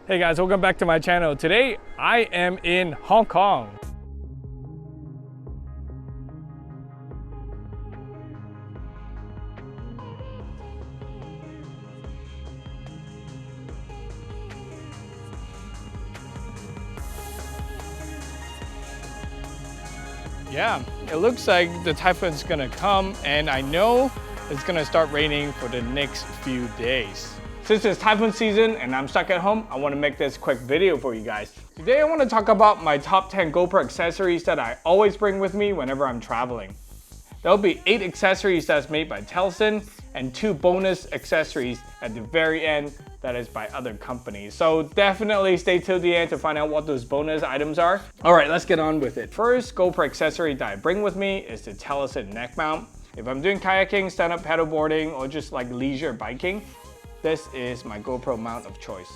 Hey guys, welcome back to my channel. Today I am in Hong Kong. Yeah, it looks like the typhoon's gonna come, and I know it's gonna start raining for the next few days. Since it's typhoon season and I'm stuck at home, I wanna make this quick video for you guys. Today I wanna talk about my top 10 GoPro accessories that I always bring with me whenever I'm traveling. There'll be 8 accessories that's made by Telesin and 2 bonus accessories at the very end that is by other companies. So definitely stay till the end to find out what those bonus items are. All right, let's get on with it. First GoPro accessory that I bring with me is the Telesin neck mount. If I'm doing kayaking, stand-up paddleboarding, or just like leisure biking, this is my GoPro mount of choice.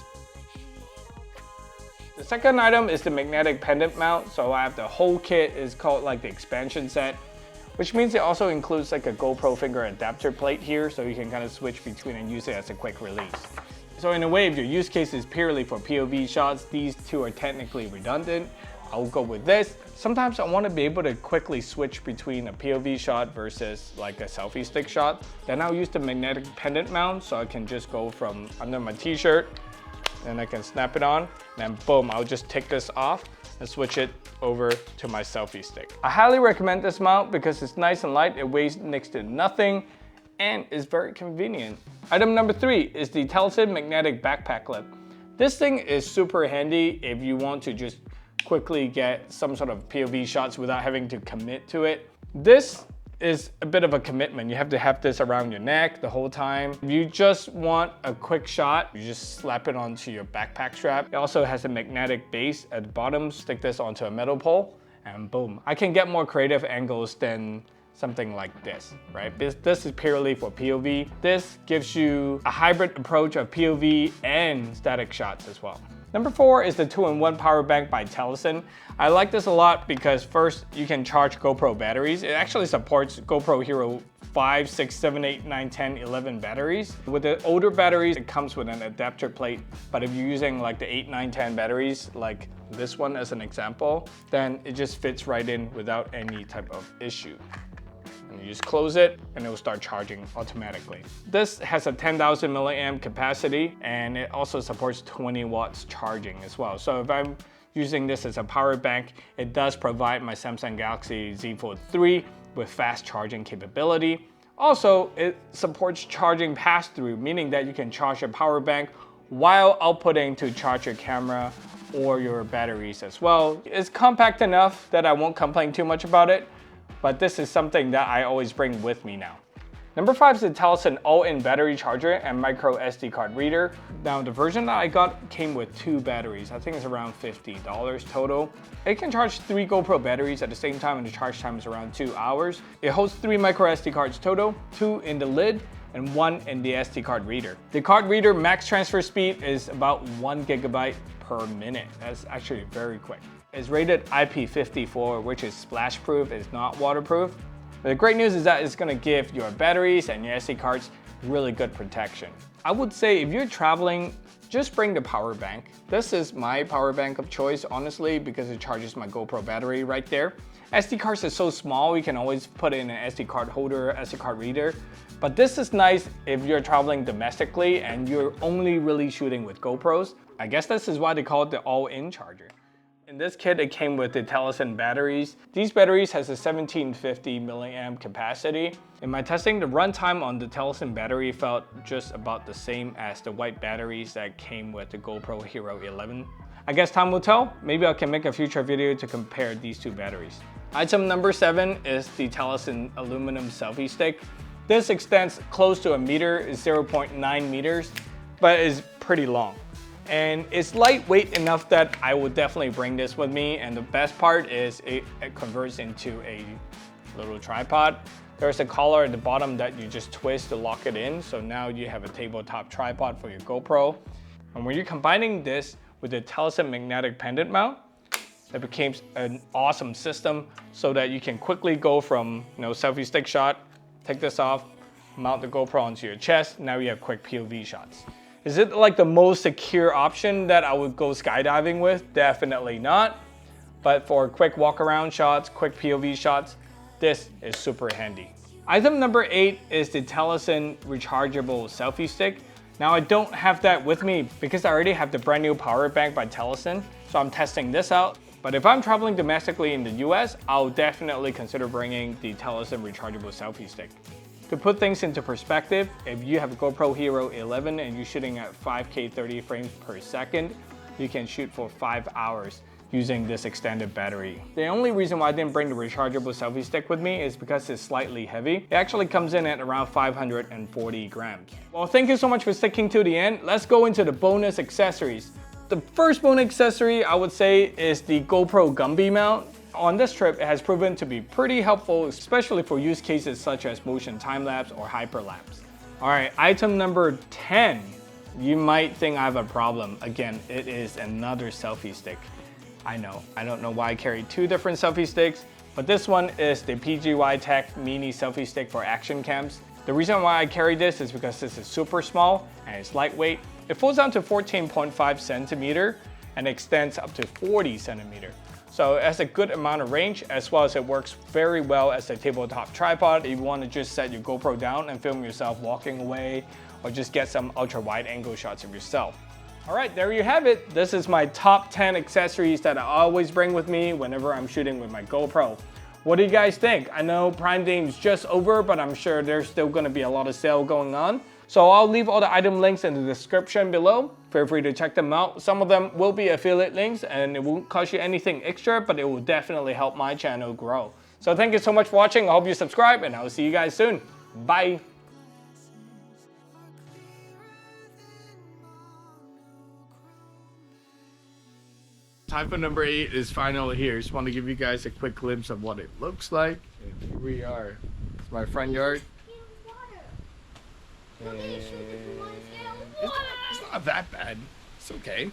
The second item is the magnetic pendant mount. So I have the whole kit, is called like the expansion set, which means it also includes like a GoPro finger adapter plate here, so you can kind of switch between and use it as a quick release. So in a way, if your use case is purely for POV shots, these two are technically redundant. I'll go with this. Sometimes I want to be able to quickly switch between a POV shot versus like a selfie stick shot. Then I'll use the magnetic pendant mount, so I can just go from under my t-shirt, and I can snap it on, and then boom, I'll just take this off and switch it over to my selfie stick. I highly recommend this mount because it's nice and light, it weighs next to nothing, and is very convenient. Item number 3 is the Telesin magnetic backpack clip. This thing is super handy if you want to just quickly get some sort of POV shots without having to commit to it. This is a bit of a commitment. You have to have this around your neck the whole time. If you just want a quick shot, you just slap it onto your backpack strap. It also has a magnetic base at the bottom. Stick this onto a metal pole and boom. I can get more creative angles than something like this, right? This is purely for POV. This gives you a hybrid approach of POV and static shots as well. Number 4 is the 2-in-1 power bank by Telesin. I like this a lot because first, you can charge GoPro batteries. It actually supports GoPro Hero 5, 6, 7, 8, 9, 10, 11 batteries. With the older batteries, it comes with an adapter plate. But if you're using like the 8, 9, 10 batteries, like this one as an example, then it just fits right in without any type of issue. And you just close it and it will start charging automatically. This has a 10,000 milliamp capacity and it also supports 20 watts charging as well. So if I'm using this as a power bank, it does provide my Samsung Galaxy Z Fold 3 with fast charging capability. Also, it supports charging pass-through, meaning that you can charge your power bank while outputting to charge your camera or your batteries as well. It's compact enough that I won't complain too much about it, but this is something that I always bring with me now. Number 5 is the Telesin all-in battery charger and micro SD card reader. Now the version that I got came with 2 batteries. I think it's around $50 total. It can charge 3 GoPro batteries at the same time and the charge time is around 2 hours. It holds 3 micro SD cards total, 2 in the lid and 1 in the SD card reader. The card reader max transfer speed is about 1 GB per minute. That's actually very quick. It's rated IP54, which is splash proof, it's not waterproof. But the great news is that it's gonna give your batteries and your SD cards really good protection. I would say if you're traveling, just bring the power bank. This is my power bank of choice, honestly, because it charges my GoPro battery right there. SD cards are so small, you can always put it in an SD card holder, SD card reader. But this is nice if you're traveling domestically and you're only really shooting with GoPros. I guess this is why they call it the all-in charger. In this kit, it came with the Telesin batteries. These batteries has a 1750 milliamp capacity. In my testing, the runtime on the Telesin battery felt just about the same as the white batteries that came with the GoPro Hero 11. I guess time will tell. Maybe I can make a future video to compare these 2 batteries. Item number 7 is the Telesin aluminum selfie stick. This extends close to a meter, is 0.9 meters, but is pretty long. And it's lightweight enough that I would definitely bring this with me. And the best part is it converts into a little tripod. There's a collar at the bottom that you just twist to lock it in. So now you have a tabletop tripod for your GoPro. And when you're combining this with the Telesin magnetic pendant mount, it becomes an awesome system so that you can quickly go from selfie stick shot, take this off, mount the GoPro onto your chest. Now you have quick POV shots. Is it like the most secure option that I would go skydiving with? Definitely not. But for quick walk around shots, quick POV shots, this is super handy. Item number 8 is the Telesin rechargeable selfie stick. Now I don't have that with me because I already have the brand new power bank by Telesin, so I'm testing this out. But if I'm traveling domestically in the US, I'll definitely consider bringing the Telesin rechargeable selfie stick. To put things into perspective, if you have a GoPro Hero 11 and you're shooting at 5K 30 frames per second, you can shoot for 5 hours using this extended battery. The only reason why I didn't bring the rechargeable selfie stick with me is because it's slightly heavy. It actually comes in at around 540 grams. Well, thank you so much for sticking to the end. Let's go into the bonus accessories. The first bonus accessory I would say is the GoPro Gumby mount. On this trip, it has proven to be pretty helpful, especially for use cases such as motion time-lapse or hyperlapse. All right, item number 10. You might think I have a problem. Again, it is another selfie stick. I know, I don't know why I carry 2 different selfie sticks, but this one is the PGY Tech Mini Selfie Stick for action cams. The reason why I carry this is because this is super small and it's lightweight. It folds down to 14.5 centimeter and extends up to 40 centimeter. So it has a good amount of range, as well as it works very well as a tabletop tripod if you want to just set your GoPro down and film yourself walking away, or just get some ultra wide angle shots of yourself. All right, there you have it. This is my top 10 accessories that I always bring with me whenever I'm shooting with my GoPro. What do you guys think? I know Prime Day is just over, but I'm sure there's still gonna be a lot of sale going on. So I'll leave all the item links in the description below. Feel free to check them out. Some of them will be affiliate links and it won't cost you anything extra, but it will definitely help my channel grow. So thank you so much for watching. I hope you subscribe and I'll see you guys soon. Bye. Typhoon number 8 is finally here. Just want to give you guys a quick glimpse of what it looks like. And here we are. It's my front yard. And it's not that bad. It's okay.